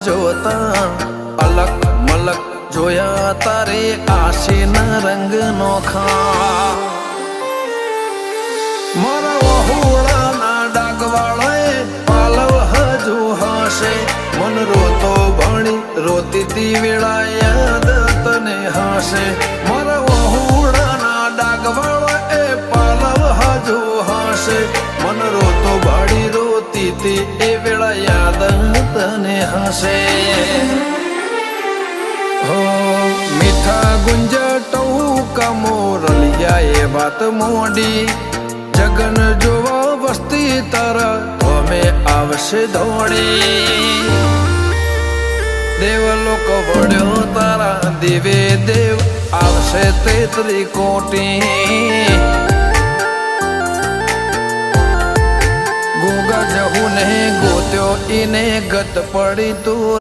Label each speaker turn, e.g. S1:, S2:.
S1: જોતા અલક મલક જોયા તારે આશીના રંગ નોખા મારા વહુડાના ડાગવાળાએ પાલવ હજુ હશે મન રોતો ભણી રોતી તી વેળા યાદ તને હશે મારા વહુડાના ડાગવાળાએ પાલવ હજુ હશે મન રોતો ભાડી રોતી તી એ વેળા યાદ તને હશે હો મીઠા ગુંજટવું કમોરલિયા એ વાત મોડી જગન જોવા વસ્તી તારા અમે આવશે દોડી દેવલોક વળ્યો તારા દેવે દેવ આવશે તેત્રી કોટી ગોગા જહુ ને ગોત્યો ઈને ગત પડી તું